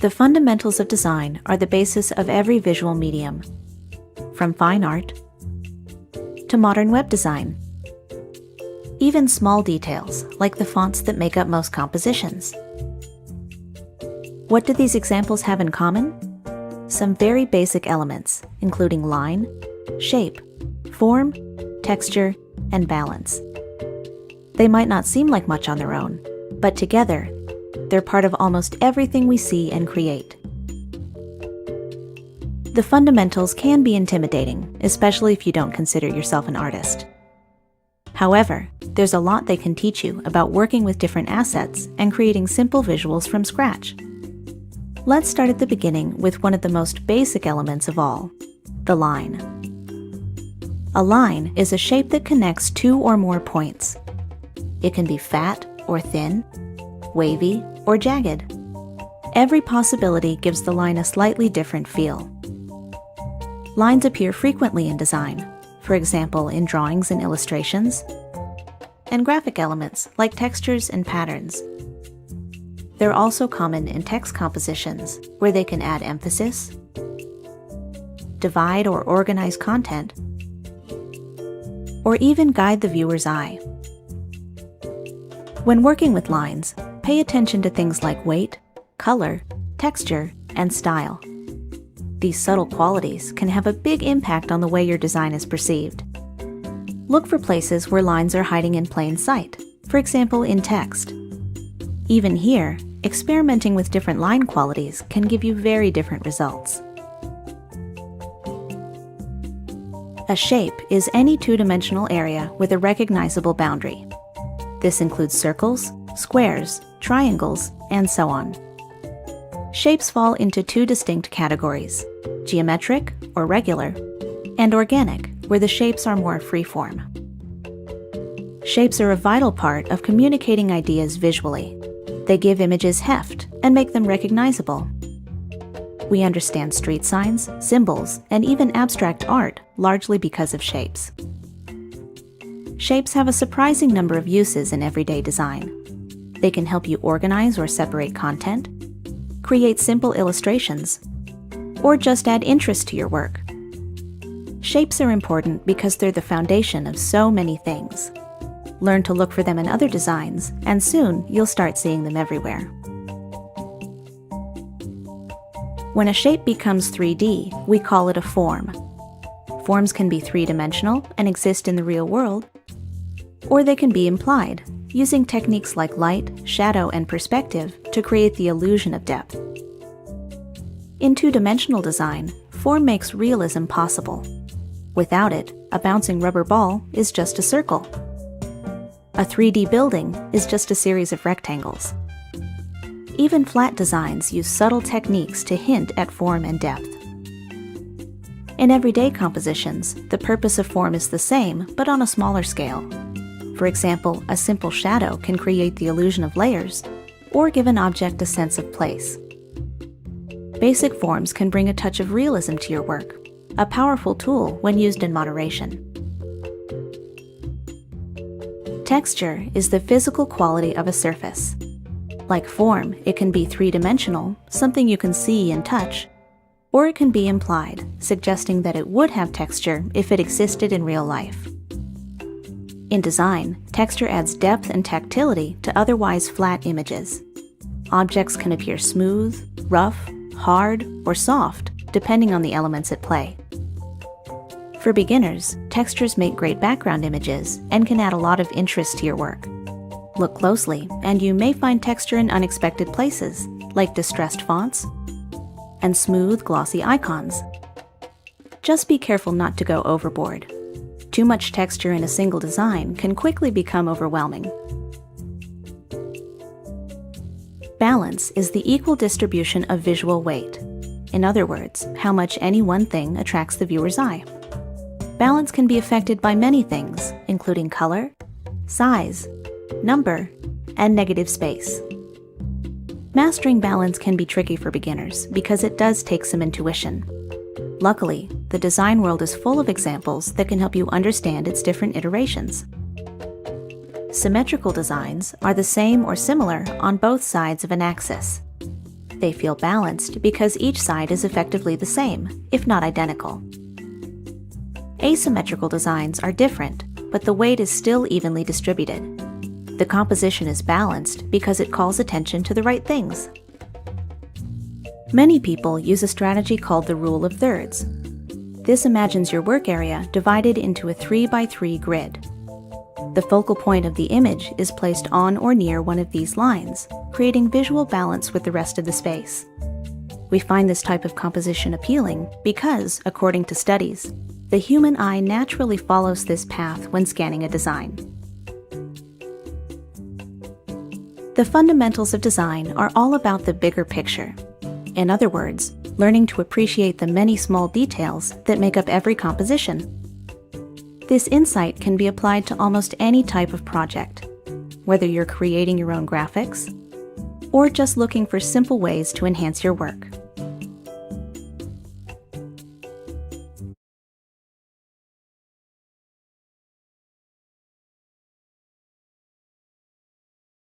The fundamentals of design are the basis of every visual medium, from fine art to modern web design. Even small details, like the fonts that make up most compositions. What do these examples have in common? Some very basic elements, including line, shape, form, texture, and balance. They might not seem like much on their own, but together, they're part of almost everything we see and create. The fundamentals can be intimidating, especially if you don't consider yourself an artist. However, there's a lot they can teach you about working with different assets and creating simple visuals from scratch. Let's start at the beginning with one of the most basic elements of all, the line. A line is a shape that connects two or more points. It can be fat or thin, wavy or jagged. Every possibility gives the line a slightly different feel. Lines appear frequently in design, for example in drawings and illustrations, and graphic elements like textures and patterns. They're also common in text compositions, where they can add emphasis, divide or organize content, or even guide the viewer's eye. When working with lines, pay attention to things like weight, color, texture, and style. These subtle qualities can have a big impact on the way your design is perceived. Look for places where lines are hiding in plain sight, for example in text. Even here, experimenting with different line qualities can give you very different results. A shape is any two-dimensional area with a recognizable boundary. This includes circles, squares, triangles, and so on. Shapes fall into two distinct categories: geometric, or regular, and organic, where the shapes are more free-form. Shapes are a vital part of communicating ideas visually. They give images heft and make them recognizable. We understand street signs, symbols, and even abstract art largely because of shapes. Shapes have a surprising number of uses in everyday design. They can help you organize or separate content, create simple illustrations, or just add interest to your work. Shapes are important because they're the foundation of so many things. Learn to look for them in other designs, and soon you'll start seeing them everywhere. When a shape becomes 3D, we call it a form. Forms can be three-dimensional and exist in the real world, or they can be implied, using techniques like light, shadow, and perspective to create the illusion of depth. In two-dimensional design, form makes realism possible. Without it, a bouncing rubber ball is just a circle. A 3D building is just a series of rectangles. Even flat designs use subtle techniques to hint at form and depth. In everyday compositions, the purpose of form is the same, but on a smaller scale. For example, a simple shadow can create the illusion of layers, or give an object a sense of place. Basic forms can bring a touch of realism to your work, a powerful tool when used in moderation. Texture is the physical quality of a surface. Like form, it can be three-dimensional, something you can see and touch, or it can be implied, suggesting that it would have texture if it existed in real life. In design, texture adds depth and tactility to otherwise flat images. Objects can appear smooth, rough, hard, or soft, depending on the elements at play. For beginners, textures make great background images and can add a lot of interest to your work. Look closely, and you may find texture in unexpected places, like distressed fonts and smooth, glossy icons. Just be careful not to go overboard. Too much texture in a single design can quickly become overwhelming. Balance is the equal distribution of visual weight. In other words, how much any one thing attracts the viewer's eye. Balance can be affected by many things, including color, size, number, and negative space. Mastering balance can be tricky for beginners because it does take some intuition. Luckily, the design world is full of examples that can help you understand its different iterations. Symmetrical designs are the same or similar on both sides of an axis. They feel balanced because each side is effectively the same, if not identical. Asymmetrical designs are different, but the weight is still evenly distributed. The composition is balanced because it calls attention to the right things. Many people use a strategy called the rule of thirds. This imagines your work area divided into a 3x3 grid. The focal point of the image is placed on or near one of these lines, creating visual balance with the rest of the space. We find this type of composition appealing because, according to studies, the human eye naturally follows this path when scanning a design. The fundamentals of design are all about the bigger picture. In other words, learning to appreciate the many small details that make up every composition. This insight can be applied to almost any type of project, whether you're creating your own graphics or just looking for simple ways to enhance your work.